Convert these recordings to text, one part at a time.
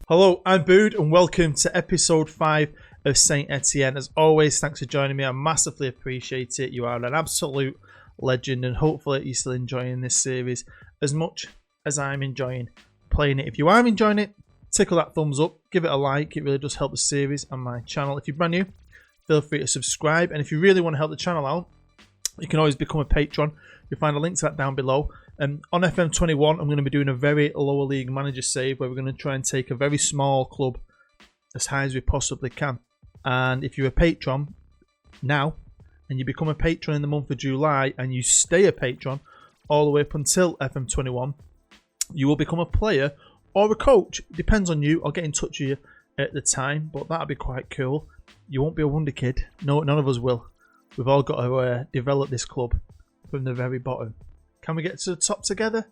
Hello, I'm Bood and welcome to episode 5 of Saint-Etienne. As always, thanks for joining me. I massively appreciate it. You are an absolute legend and hopefully you're still enjoying this series as much as I'm enjoying playing it. If you are enjoying it, tickle that thumbs up, give it a like. It really does help the series and my channel. If you're brand new, feel free to subscribe. And if you really want to help the channel out, you can always become a patron. You'll find a link to that down below. On FM21, I'm going to be doing a very lower league manager save where we're going to try and take a very small club as high as we possibly can. And if you're a patron now and you become a patron in the month of July and you stay a patron all the way up until FM21, you will become a player or a coach. It depends on you. I'll get in touch with you at the time, but that'll be quite cool. You won't be a wonder kid. No, none of us will. We've all got to develop this club from the very bottom. Can we get to the top together?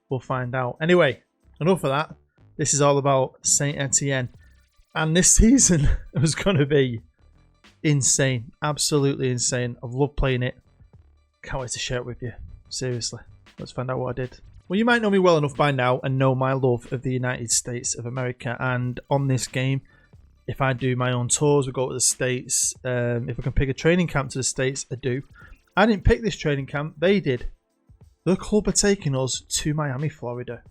We'll find out. Anyway, enough of that. This is all about Saint-Etienne. And this season was going to be insane. Absolutely insane. I've loved playing it. Can't wait to share it with you. Seriously. Let's find out what I did. Well, you might know me well enough by now and know my love of the United States of America. And on this game, if I do my own tours, we go to the States. If I can pick a training camp to the States, I do. I didn't pick this training camp. They did. The club are taking us to Miami, Florida.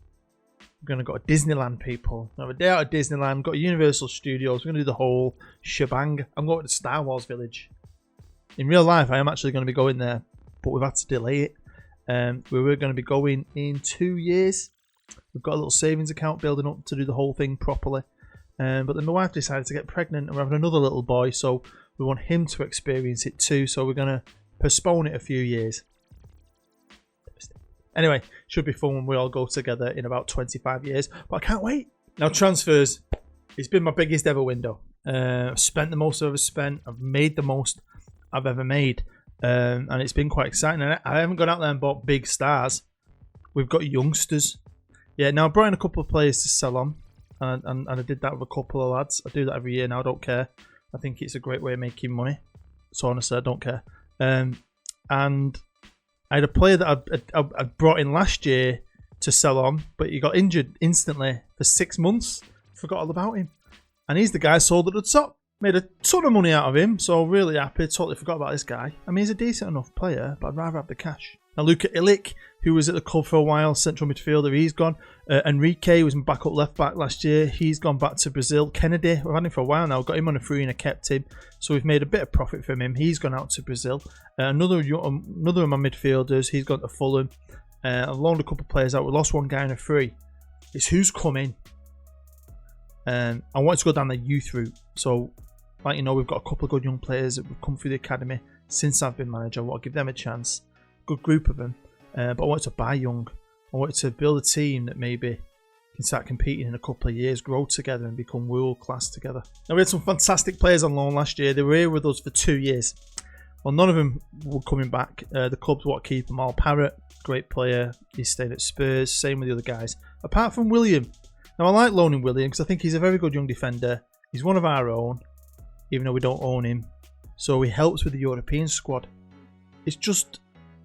We're going to go to Disneyland, people. Have a day out of Disneyland, got to Universal Studios. We're going to do the whole shebang. I'm going to Star Wars Village. In real life, I am actually going to be going there, but we've had to delay it. We were going to be going in 2 years. We've got a little savings account building up to do the whole thing properly. But then my wife decided to get pregnant and we're having another little boy, so we want him to experience it too. So we're going to postpone it a few years. Anyway, should be fun when we all go together in about 25 years. But I can't wait. Now, transfers. It's been my biggest ever window. I've spent the most I've ever spent. I've made the most I've ever made. And it's been quite exciting. And I haven't gone out there and bought big stars. We've got youngsters. Yeah, now I brought in a couple of players to sell on. And I did that with a couple of lads. I do that every year now. I don't care. I think it's a great way of making money. So honestly, I don't care. And I had a player that I brought in last year to sell on, but he got injured instantly for 6 months. Forgot all about him. And he's the guy sold at the top. Made a ton of money out of him, so really happy. Totally forgot about this guy. I mean, he's a decent enough player, but I'd rather have the cash. Now, Luka Ilic, who was at the club for a while, central midfielder, he's gone. Enrique was my backup left back last year. He's gone back to Brazil. Kennedy, we've had him for a while now. Got him on a free and I kept him. So we've made a bit of profit from him. He's gone out to Brazil. Another of my midfielders, he's gone to Fulham. I've loaned a couple of players out. We lost one guy in a free. It's who's coming. I wanted to go down the youth route. So, like you know, we've got a couple of good young players that have come through the academy since I've been manager. I want to give them a chance. Good group of them. But I wanted to buy young. I wanted to build a team that maybe can start competing in a couple of years, grow together and become world class together. Now, we had some fantastic players on loan last year. They were here with us for 2 years. Well, none of them were coming back. The clubs want to keep them all. Parrott, great player. He's staying at Spurs. Same with the other guys. Apart from William. Now, I like loaning William because I think he's a very good young defender. He's one of our own, even though we don't own him. So he helps with the European squad. It's just,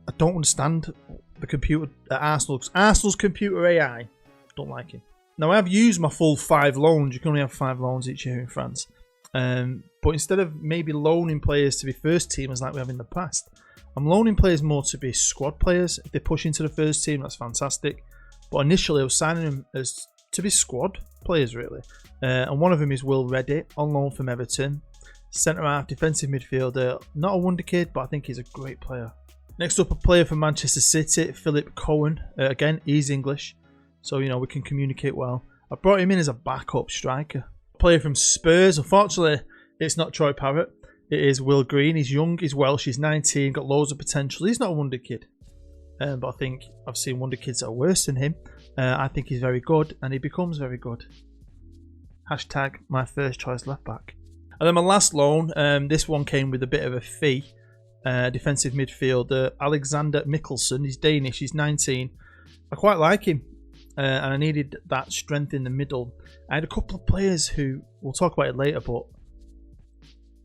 I don't understand the computer at Arsenal's computer AI. Don't like him. Now, I have used my full 5 loans. You can only have 5 loans each year in France. But instead of maybe loaning players to be first teamers like we have in the past, I'm loaning players more to be squad players. If they push into the first team, that's fantastic. But initially, I was signing them as to be squad players, really. And one of them is Will Reddy, on loan from Everton. Centre-half, defensive midfielder. Not a wonder kid, but I think he's a great player. Next up, a player from Manchester City, Philip Cohen. Again, he's English, so you know we can communicate well. I brought him in as a backup striker. A player from Spurs. Unfortunately, it's not Troy Parrott. It is Will Green. He's young, he's Welsh, he's 19, got loads of potential. He's not a wonder kid, but I think I've seen wonder kids that are worse than him. I think he's very good, and he becomes very good. Hashtag my first choice left back. And then my last loan, this one came with a bit of a fee. Defensive midfielder Alexander Mikkelsen. He's Danish, he's 19. I quite like him, and I needed that strength in the middle. I had a couple of players who, we'll talk about it later, but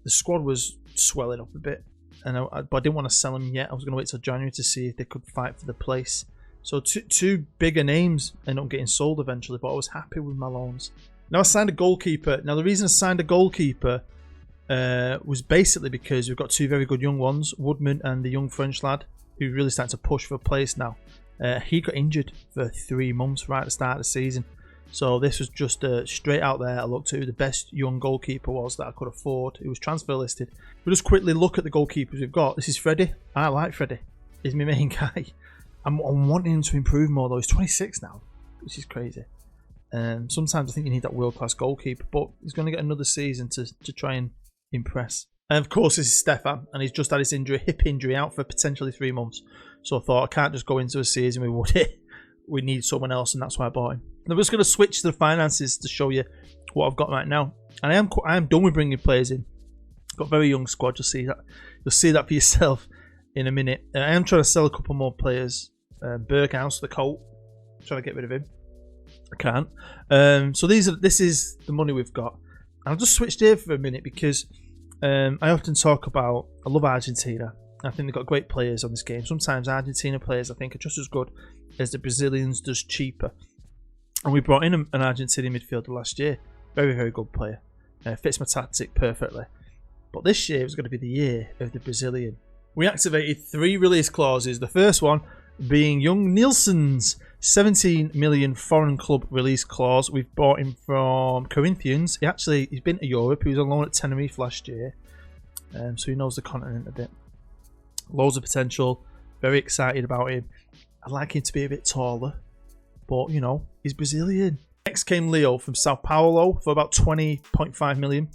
the squad was swelling up a bit, but I didn't want to sell them yet. I was going to wait till January to see if they could fight for the place. So two bigger names ended up getting sold eventually, but I was happy with my loans. Now I signed a goalkeeper. Now the reason I signed a goalkeeper was basically because we've got two very good young ones, Woodman and the young French lad, who really starting to push for a place now. He got injured for 3 months right at the start of the season. So this was just straight out there. I looked at who the best young goalkeeper was that I could afford. It was transfer listed. We'll just quickly look at the goalkeepers we've got. This is Freddie. I like Freddie. He's my main guy. I'm wanting him to improve more though. He's 26 now, which is crazy. Sometimes I think you need that world-class goalkeeper, but he's going to get another season to try and impress. And of course, this is Stefan, and he's just had his injury, hip injury, out for potentially 3 months. So I thought I can't just go into a season with Woody. We need someone else, and that's why I bought him. I'm just going to switch to the finances to show you what I've got right now. And I am done with bringing players in. Got a very young squad. You'll see that. You'll see that for yourself in a minute. I am trying to sell a couple more players. Berghaus, the Colt. I'm trying to get rid of him. I can't. So this is the money we've got. I'll just switch here for a minute because I often talk about I love Argentina. I think they've got great players on this game. Sometimes Argentina players I think are just as good as the Brazilians, just cheaper. And we brought in an Argentinian midfielder last year. Very, very good player. Fits my tactic perfectly. But this year was going to be the year of the Brazilian. We activated 3 release clauses. The first one being young Nielsen's 17 million foreign club release clause. We've bought him from Corinthians. He's been to Europe. He was on loan at Tenerife last year. So he knows the continent a bit. Loads of potential. Very excited about him. I'd like him to be a bit taller. But, you know, he's Brazilian. Next came Leo from Sao Paulo for about 20.5 million.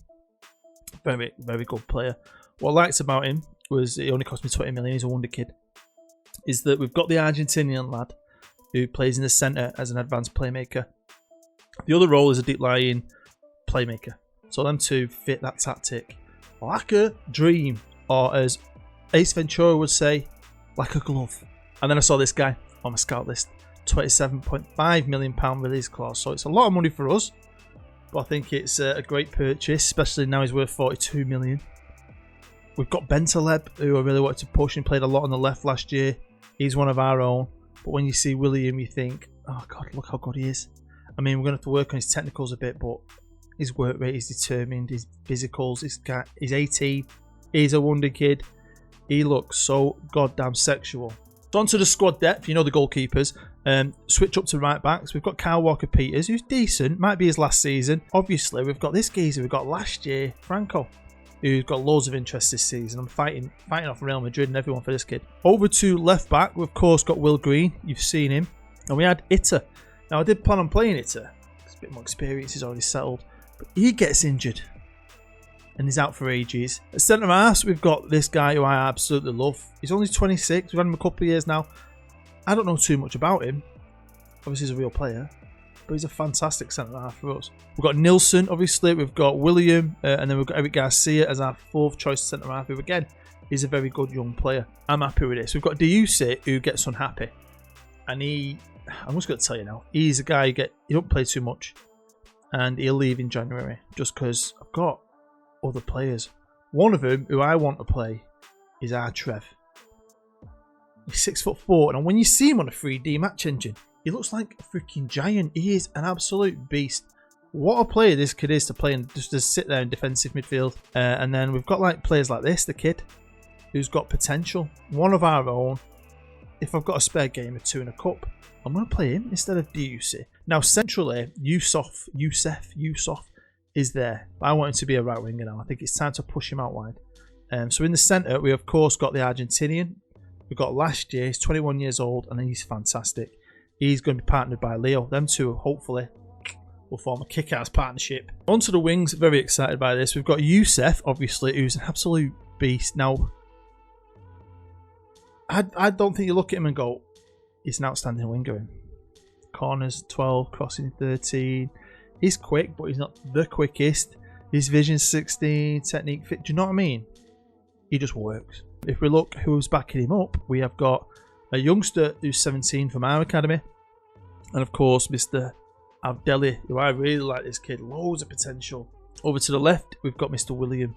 Very, very good player. What I liked about him was he only cost me 20 million. He's a wonder kid. Is that we've got the Argentinian lad who plays in the centre as an advanced playmaker. The other role is a deep lying playmaker. So them two fit that tactic like a dream, or as Ace Ventura would say, like a glove. And then I saw this guy on my scout list. £27.5 million release clause. So it's a lot of money for us. But I think it's a great purchase, especially now he's worth 42 million. We've got Bentaleb, who I really wanted to push and played a lot on the left last year. He's one of our own. But when you see William, you think, oh God, look how good he is. I mean, we're going to have to work on his technicals a bit, but his work rate is determined, his physicals, he's 18. He's a wonder kid. He looks so goddamn sexual. So on to the squad depth, you know the goalkeepers. Switch up to right backs. We've got Kyle Walker-Peters, who's decent. Might be his last season. Obviously, we've got this geezer we got last year, Franco, who's got loads of interest this season. I'm fighting off Real Madrid and everyone for this kid. Over to left back, we've of course got Will Green. You've seen him. And we had Itter. Now, I did plan on playing Itter. He's a bit more experience. He's already settled. But he gets injured. And he's out for ages. At centre-half, we've got this guy who I absolutely love. He's only 26. We've had him a couple of years now. I don't know too much about him. Obviously, he's a real player. But he's a fantastic centre-half for us. We've got Nilsson, obviously. We've got William. And then we've got Eric Garcia as our 4th choice centre-half, who, again, is a very good young player. I'm happy with this. We've got Diusi, who gets unhappy. And I'm just going to tell you now, he's a guy he don't play too much. And he'll leave in January. Just because I've got other players. One of them, who I want to play, is our Trev. He's 6'4", and when you see him on a 3D match engine, he looks like a freaking giant. He is an absolute beast. What a player this kid is to play and just to sit there in defensive midfield. And then we've got like players like this, the kid, who's got potential. One of our own. If I've got a spare game or 2 in a cup, I'm going to play him instead of Diusi. Now centrally, Yusuf is there. I want him to be a right winger now. I think it's time to push him out wide. So in the centre, we of course got the Argentinian. We got last year. He's 21 years old and he's fantastic. He's going to be partnered by Leo. Them two, hopefully, will form a kick-ass partnership. Onto the wings. Very excited by this. We've got Youssef, obviously, who's an absolute beast. Now, I don't think you look at him and go, he's an outstanding winger. Corners 12, crossing 13. He's quick, but he's not the quickest. His vision 16, technique fit. Do you know what I mean? He just works. If we look who's backing him up, we have got a youngster who's 17 from our academy. And of course, Mr. Abdelli, who I really like this kid. Loads of potential. Over to the left, we've got Mr. William,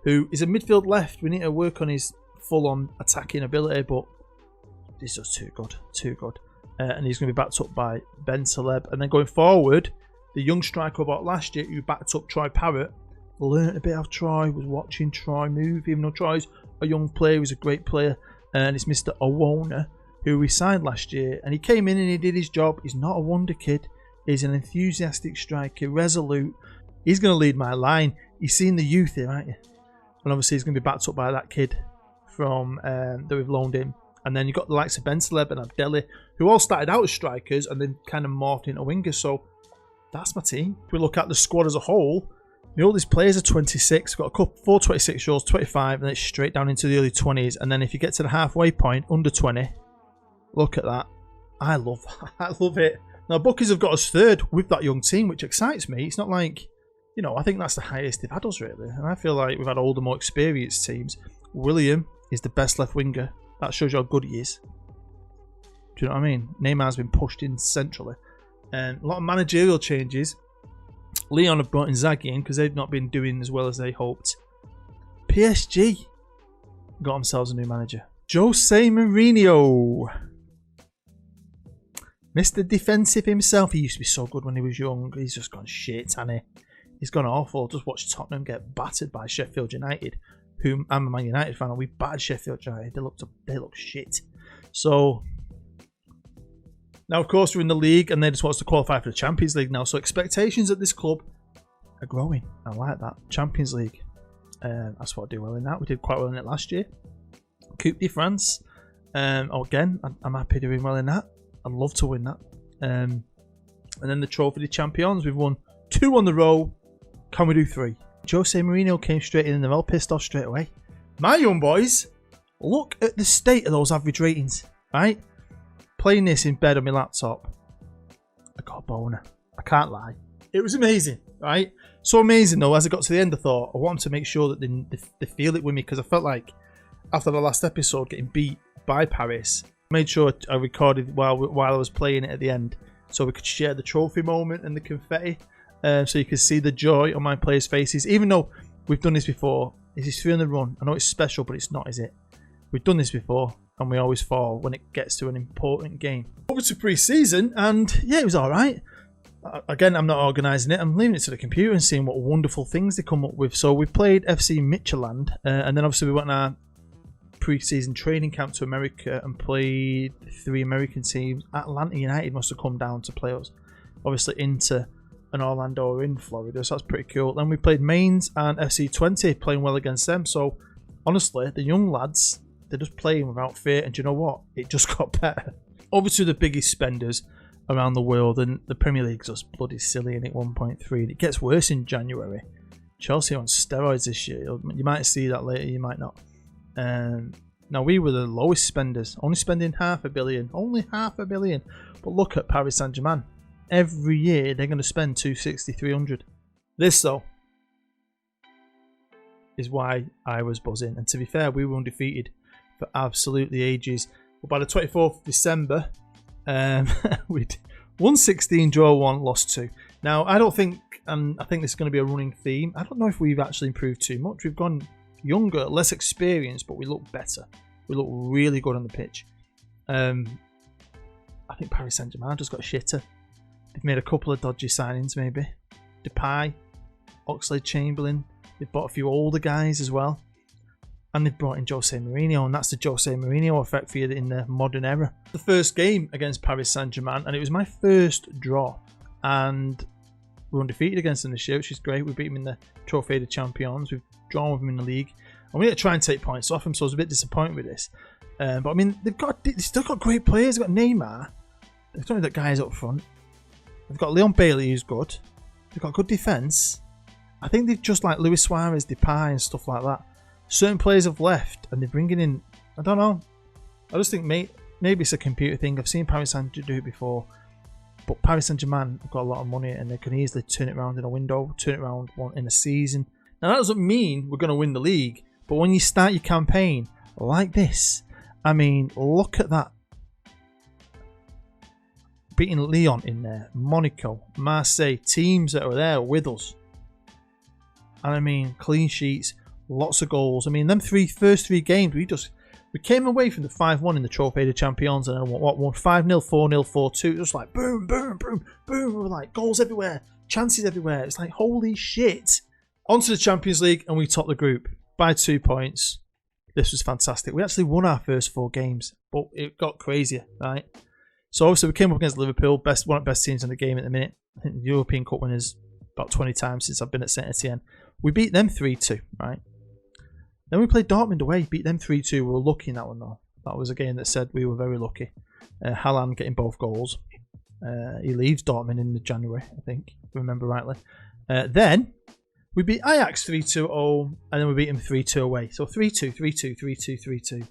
who is a midfield left. We need to work on his full-on attacking ability, but he's just too good. Too good. And he's going to be backed up by Bentaleb. And then going forward, the young striker about last year who backed up Troy Parrott, learnt a bit of Troy, was watching Troy move, even though Troy's a young player, he's a great player. And it's Mr. Owona, who we signed last year. And he came in and he did his job. He's not a wonder kid. He's an enthusiastic striker, resolute. He's going to lead my line. You've seen the youth here, haven't you? And obviously he's going to be backed up by that kid from that we've loaned in. And then you've got the likes of Ben Celeb and Abdelli, who all started out as strikers and then kind of morphed into wingers. So that's my team. If we look at the squad as a whole, the oldest players are 26. We've got a couple, 4 26-year-olds, 25, and then it's straight down into the early 20s. And then if you get to the halfway point, under 20, look at that. I love that. I love it. Now, Bookies have got us third with that young team, which excites me. It's not like, you know, I think that's the highest they've had us, really. And I feel like we've had older, more experienced teams. William is the best left winger. That shows you how good he is. Do you know what I mean? Neymar's been pushed in centrally. And a lot of managerial changes. Leon have brought Inzaghi in because they've not been doing as well as they hoped. PSG got themselves a new manager. Jose Mourinho. Mr. Defensive himself. He used to be so good when he was young. He's just gone shit, hasn't he? He's gone awful. Just watch Tottenham get battered by Sheffield United, whom I'm a Man United fan, and we battered Sheffield United. They look shit. So now, of course, we're in the league, and they just want us to qualify for the Champions League now. So expectations at this club are growing. I like that. Champions League. That's what I do well in that. We did quite well in it last year. Coupe de France. Again, I'm happy doing well in that. I'd love to win that. And then the Trophy de Champions. We've won 2 on the row. Can we do 3? Jose Mourinho came straight in and they're all pissed off straight away. My young boys, look at the state of those average ratings, right? Playing this in bed on my laptop, I got a boner. I can't lie. It was amazing, right? So amazing though, as I got to the end I thought, I wanted to make sure that they feel it with me, because I felt like after the last episode getting beat by Paris, I made sure I recorded while I was playing it at the end so we could share the trophy moment and the confetti. So you can see the joy on my players' faces. Even though we've done this before, this is 3 on the run. I know it's special, but it's not, is it? We've done this before, and we always fall when it gets to an important game. Over to pre-season, and yeah, it was all right. Again, I'm not organising it. I'm leaving it to the computer and seeing what wonderful things they come up with. So we played FC Midtjylland, and then obviously we went on our pre-season training camp to America and played 3 American teams. Atlanta United must have come down to play us. Obviously Inter and Orlando are in Florida, so that's pretty cool. Then we played Mainz and FC20, playing well against them. So honestly, the young lads, they're just playing without fear, and do you know what? It just got better. Over to the biggest spenders around the world, and the Premier League's just bloody silly in it, 1.3, and it gets worse in January. Chelsea on steroids this year. You might see that later, you might not. Now we were the lowest spenders, only spending $500 million, only $500 million. But look at Paris Saint-Germain. Every year they're going to spend 260, 300. This though is why I was buzzing. And to be fair, we were undefeated for absolutely ages. But by the 24th of December, we'd won 16, draw 1, lost 2. Now I don't think, and I think this is going to be a running theme, I don't know if we've actually improved too much. We've gone younger, less experienced, but we look better. We look really good on the pitch. I think Paris Saint-Germain just got shitter. They've made a couple of dodgy signings, maybe. Depay, Oxlade-Chamberlain. They've bought a few older guys as well. And they've brought in Jose Mourinho, and that's the Jose Mourinho effect for you in the modern era. The first game against Paris Saint-Germain, and it was my first draw. And we're undefeated against them this year, which is great. We beat them in the Trophy de Champions. We've drawn with them in the league. And we're going to try and take points off them, so I was a bit disappointed with this. But I mean, they've still got great players. They've got Neymar. They've got guys up front. They've got Leon Bailey, who's good. They've got good defence. I think they've just like Luis Suarez, Depay and stuff like that. Certain players have left and they're bringing in, I don't know. I just think maybe it's a computer thing. I've seen Paris Saint-Germain do it before. But Paris Saint-Germain have got a lot of money and they can easily turn it around in a window, turn it around in a season. Now that doesn't mean we're going to win the league. But when you start your campaign like this, I mean, look at that. Beating Lyon in there, Monaco, Marseille, teams that are there with us. And I mean, clean sheets, lots of goals. I mean, them first three games, we came away from the 5-1 in the Trophy de Champions and won 5-0, 4-0, 4-2. Just like boom, boom, boom, boom. We were like goals everywhere, chances everywhere. It's like, holy shit. On to the Champions League, and we top the group by 2 points. This was fantastic. We actually won our first 4 games, but it got crazier, right? So obviously we came up against Liverpool, one of the best teams in the game at the minute. I think the European Cup winners about 20 times since I've been at Saint-Etienne. We beat them 3-2, right? Then we played Dortmund away, beat them 3-2. We were lucky in that one though. That was a game that said we were very lucky. Haaland getting both goals. He leaves Dortmund in January, I think, if I remember rightly. Then we beat Ajax 3-2 at home, and then we beat them 3-2 away. So 3-2, 3-2, 3-2, 3-2.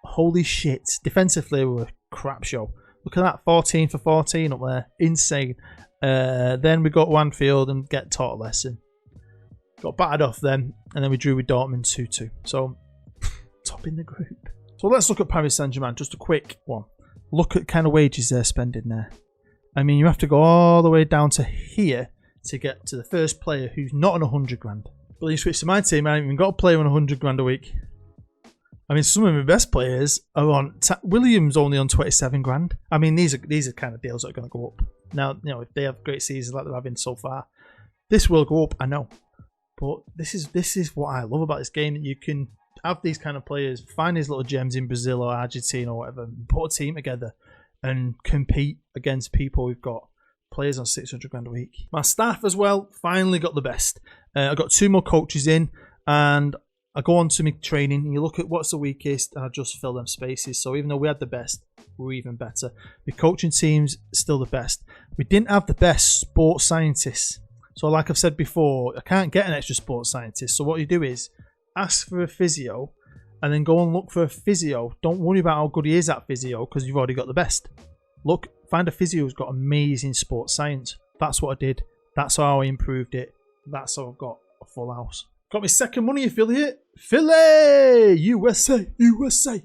Holy shit. Defensively, we were a crap show. Look at that, 14 for 14 up there. Insane. Then we got to Anfield and get taught a lesson. Got battered off then, and then we drew with Dortmund 2-2. So, top in the group. So let's look at Paris Saint-Germain, just a quick one. Look at kind of wages they're spending there. I mean, you have to go all the way down to here to get to the first player who's not on 100 grand. But you switch to my team, I haven't even got a player on 100 grand a week. I mean, some of my best players are on. Williams only on 27 grand. I mean, these are kind of deals that are going to go up. Now, you know, if they have great seasons like they're having so far, this will go up. I know, but this is what I love about this game, that you can have these kind of players, find these little gems in Brazil or Argentina or whatever, put a team together and compete against people who've got players on 600 grand a week. My staff as well finally got the best. I got 2 more coaches in, and I go on to my training and you look at what's the weakest and I just fill them spaces. So even though we had the best, we're even better. The coaching team's still the best. We didn't have the best sports scientists. So like I've said before, I can't get an extra sports scientist. So what you do is ask for a physio and then go and look for a physio. Don't worry about how good he is at physio because you've already got the best. Look, find a physio who's got amazing sports science. That's what I did. That's how I improved it. That's how I've got a full house. Got my second money affiliate, Philly, USA, USA.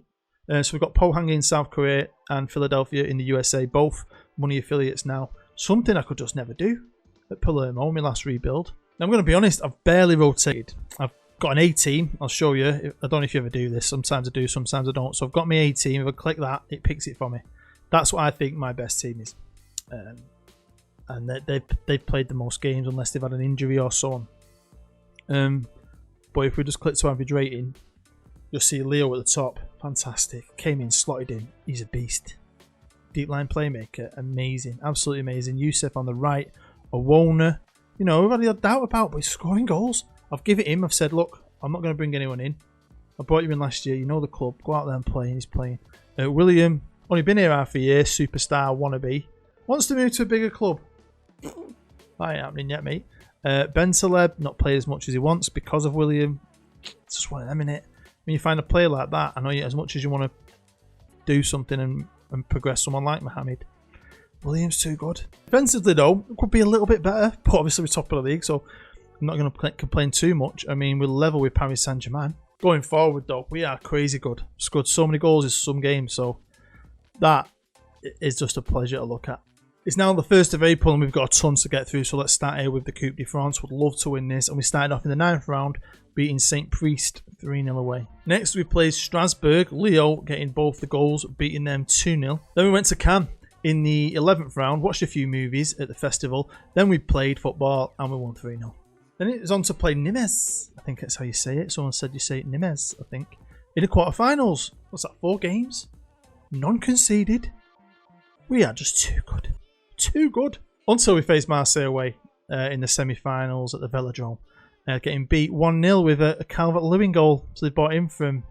So we've got Pohang in South Korea and Philadelphia in the USA, both money affiliates now. Something I could just never do at Palermo, my last rebuild. Now I'm going to be honest, I've barely rotated. I've got an A team, I'll show you. I don't know if you ever do this. Sometimes I do, sometimes I don't. So I've got my A team. If I click that, it picks it for me. That's what I think my best team is. And they've played the most games unless they've had an injury or so on. But if we just click to average rating, you'll see Leo at the top. Fantastic. Came in, slotted in. He's a beast. Deep line playmaker. Amazing. Absolutely amazing. Youssef on the right. Owona. You know, we've had a doubt about, but he's scoring goals. I've given him. I've said, look, I'm not going to bring anyone in. I brought you in last year. You know the club. Go out there and play. And he's playing. William. Only been here half a year. Superstar. Wannabe. Wants to move to a bigger club. That ain't happening yet, mate. Ben Taleb, not played as much as he wants because of William. It's just one of them, innit? When you find a player like that, I know as much as you want to do something and progress someone like Mohamed, William's too good. Defensively, though, it could be a little bit better, but obviously we're top of the league, so I'm not going to complain too much. I mean, we're level with Paris Saint-Germain. Going forward, though, we are crazy good. Scored so many goals in some games, so that is just a pleasure to look at. It's now the 1st of April and we've got a ton to get through, so let's start here with the Coupe de France. Would love to win this, and we started off in the 9th round, beating St. Priest 3-0 away. Next we played Strasbourg, Leo getting both the goals, beating them 2-0. Then we went to Cannes in the 11th round, watched a few movies at the festival, then we played football and we won 3-0. Then it was on to play Nimes, I think that's how you say it. Someone said you say it Nimes, I think. In the quarterfinals, what's that, 4 games? None conceded. We are just too good. Too good. Until we faced Marseille away in the semi-finals at the Velodrome. Getting beat 1-0 with a Calvert-Lewin goal. So they bought him from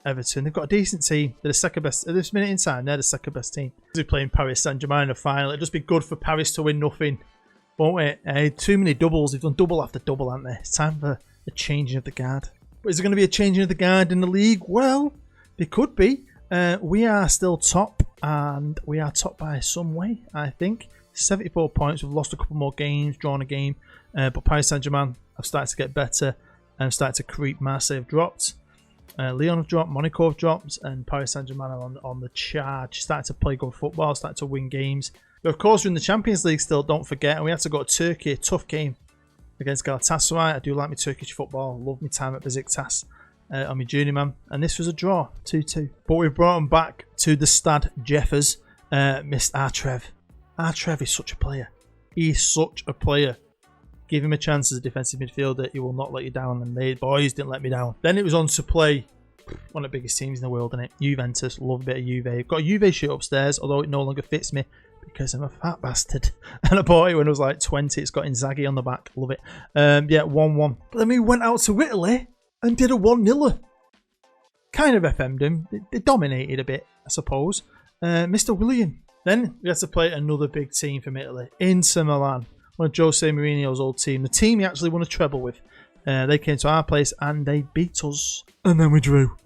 Everton. They've got a decent team. They're the second best. At this minute in time, they're the second best team. We're playing Paris Saint-Germain in the final. It'd just be good for Paris to win nothing, won't it? Too many doubles. They've done double after double, haven't they? It's time for a changing of the guard. But is there going to be a changing of the guard in the league? Well, there could be. We are still top, and we are top by some way, I think. 74 points. We've lost a couple more games, drawn a game. But Paris Saint-Germain have started to get better and started to creep. Marseille have dropped. Lyon have dropped. Monaco have dropped. And Paris Saint-Germain are on the charge. Started to play good football. Started to win games. But of course, we're in the Champions League still, don't forget. And we had to go to Turkey. A tough game against Galatasaray. I do like my Turkish football. Love my time at Besiktas. On my journeyman, and this was a draw, 2-2. But we brought him back to the Stade Jeffers, Mr. Artrev. Artrev is such a player. He's such a player. Give him a chance as a defensive midfielder. He will not let you down. And the boys didn't let me down. Then it was on to play one of the biggest teams in the world, isn't it? Juventus. Love a bit of Juve. I've got a Juve shirt upstairs, although it no longer fits me because I'm a fat bastard. And I bought it when I was like 20. It's got Inzaghi on the back. Love it. Yeah, 1-1. But then we went out to Italy and did a 1-0. Kind of FM'd him. They dominated a bit, I suppose. Mr. William. Then we had to play another big team from Italy. Inter Milan. One of Jose Mourinho's old team. The team he actually won a treble with. They came to our place and they beat us. And then we drew.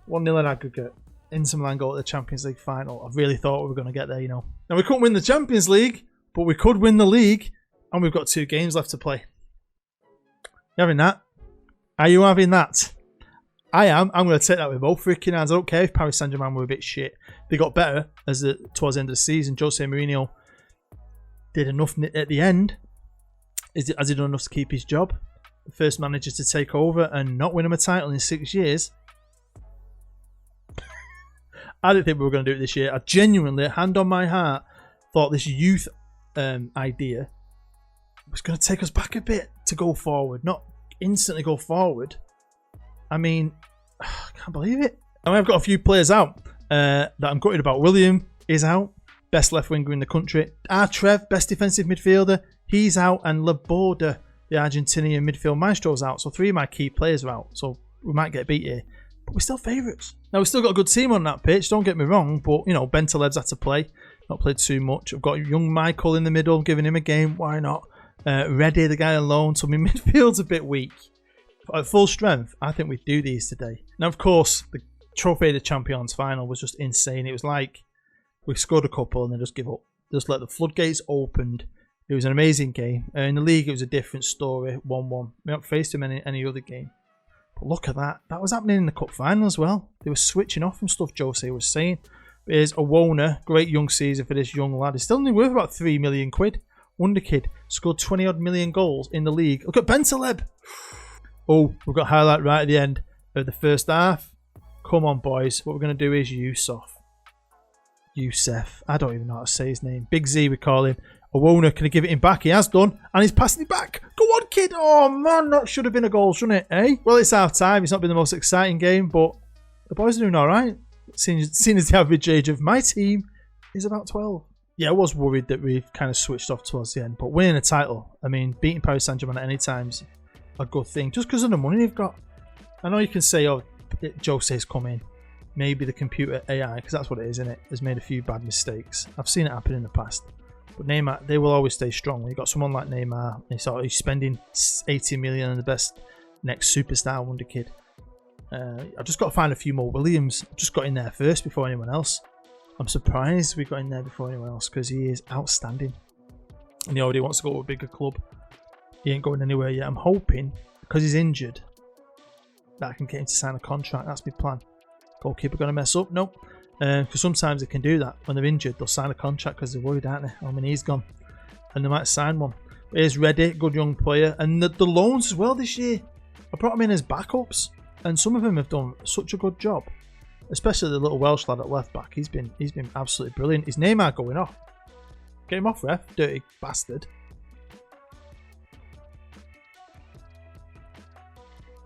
1-0 in aggregate. Inter Milan go to the Champions League final. I really thought we were going to get there, you know. Now, we couldn't win the Champions League, but we could win the league. And we've got 2 games left to play. You having that? Are you having that? I am. I'm going to take that with both freaking hands. I don't care if Paris Saint-Germain were a bit shit. They got better towards the end of the season. Jose Mourinho did enough at the end. Has he done enough to keep his job? The first manager to take over and not win him a title in 6 years. I didn't think we were going to do it this year. I genuinely, hand on my heart, thought this youth idea was going to take us back a bit to go forward. Not instantly go forward. I mean, I can't believe it. I mean, I've got a few players out that I'm gutted about. William is out. Best left winger in the country. Trev, best defensive midfielder. He's out. And Laborda, the Argentinian midfield maestro, is out. So 3 of my key players are out. So we might get beat here. But we're still favourites. Now, we've still got a good team on that pitch. Don't get me wrong. But, you know, Bentaleb's had to play. Not played too much. I've got young Michael in the middle, giving him a game. Why not? Reddy, the guy alone. So my midfield's a bit weak. At full strength, I think we'd do these today. Now, of course, the Trophy of the Champions final was just insane. It was like we scored a couple and then just give up. Just let the floodgates opened. It was an amazing game. In the league, it was a different story. 1-1. We haven't faced him in any other game. But look at that. That was happening in the cup final as well. They were switching off from stuff Jose was saying. Here's Owona. Great young season for this young lad. He's still only worth about 3 million quid. Wonder kid. Scored 20 odd million goals in the league. Look at Bentaleb. Oh, we've got highlight right at the end of the first half. Come on, boys. What we're going to do is Youssef. I don't even know how to say his name. Big Z, we call him. Owona, can he give it him back? He has done. And he's passing it back. Go on, kid. Oh, man. That should have been a goal, shouldn't it? Eh? Well, it's half time. It's not been the most exciting game, but the boys are doing all right. Seeing as the average age of my team is about 12. Yeah, I was worried that we've kind of switched off towards the end. But winning a title, I mean, beating Paris Saint-Germain at any time's a good thing, just because of the money they've got. I know you can say, oh, Jose's come in. Maybe the computer AI, because that's what it is, isn't it? Has made a few bad mistakes. I've seen it happen in the past. But Neymar, they will always stay strong. When you've got someone like Neymar, he's spending 80 million on the best next superstar wonder kid. I've just got to find a few more Williams. I've just got in there first before anyone else. I'm surprised we got in there before anyone else because he is outstanding. And he already wants to go to a bigger club. He ain't going anywhere yet. I'm hoping, because he's injured, that I can get him to sign a contract. That's my plan. Goalkeeper going to mess up? Nope. Because sometimes they can do that. When they're injured, they'll sign a contract because they're worried, aren't they? I mean, he's gone. And they might sign one. Here's Reddy, good young player. And the loans as well this year. I brought them in as backups. And some of them have done such a good job. Especially the little Welsh lad at left back. He's been absolutely brilliant. Is Neymar going off? Get him off, ref. Dirty bastard.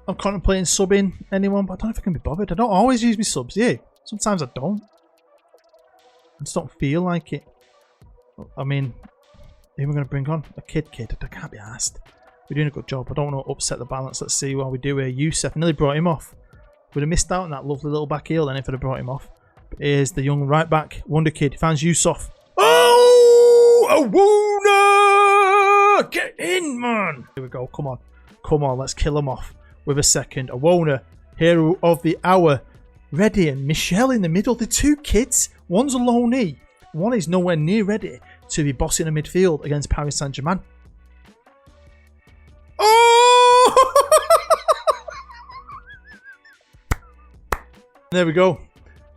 I'm contemplating subbing anyone, but I don't know if I can be bothered. I don't always use my subs, yeah. Sometimes I don't. I just don't feel like it. I mean, who am I going to bring on? A kid. I can't be asked. We're doing a good job. I don't want to upset the balance. Let's see what we do here. Youssef, nearly brought him off. Would have missed out on that lovely little back heel then if I'd have brought him off. But here's the young right back, wonder kid. He finds Yusuf. Oh, Owona! Get in, man! Here we go. Come on. Let's kill him off with a second. Owona, hero of the hour. Reddy and Michelle in the middle. The two kids. One's a loanee. One is nowhere near ready to be bossing a midfield against Paris Saint-Germain. Oh! There we go.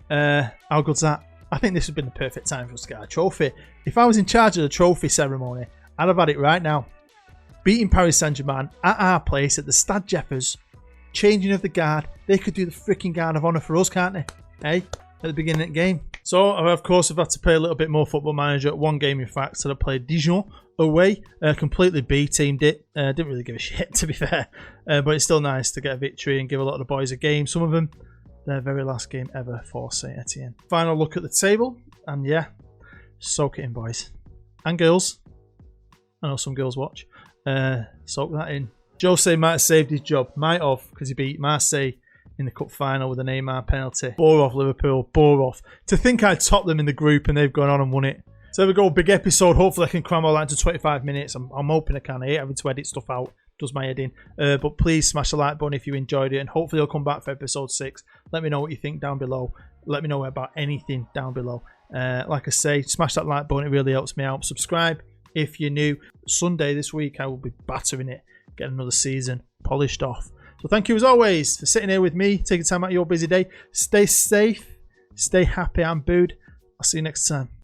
How good's that? I think this would have been the perfect time for us to get our trophy. If I was in charge of the trophy ceremony, I'd have had it right now. Beating Paris Saint-Germain at our place at the Stade Jeffers. Changing of the guard. They could do the freaking guard of honour for us, can't they? Hey, at the beginning of the game. So, of course, I've had to play a little bit more Football Manager. One game, in fact, so I played Dijon away. Completely B-teamed it. Didn't really give a shit, to be fair. But it's still nice to get a victory and give a lot of the boys a game. Some of them, their very last game ever for Saint-Etienne. Final look at the table. And yeah, soak it in, boys. And girls. I know some girls watch. Soak that in. Jose might have saved his job. Might have, because he beat Marseille in the cup final with a Neymar penalty. Bore off Liverpool, bore off. To think I'd top them in the group and they've gone on and won it. So there we go, big episode. Hopefully I can cram all that into 25 minutes. I'm hoping I can. I hate having to edit stuff out. Does my head in. But please smash the like button if you enjoyed it. And hopefully you'll come back for episode 6. Let me know what you think down below. Let me know about anything down below. Like I say, smash that like button. It really helps me out. Subscribe if you're new. Sunday this week I will be battering it. Get another season polished off. So thank you as always for sitting here with me, taking time out of your busy day. Stay safe, stay happy and booed. I'll see you next time.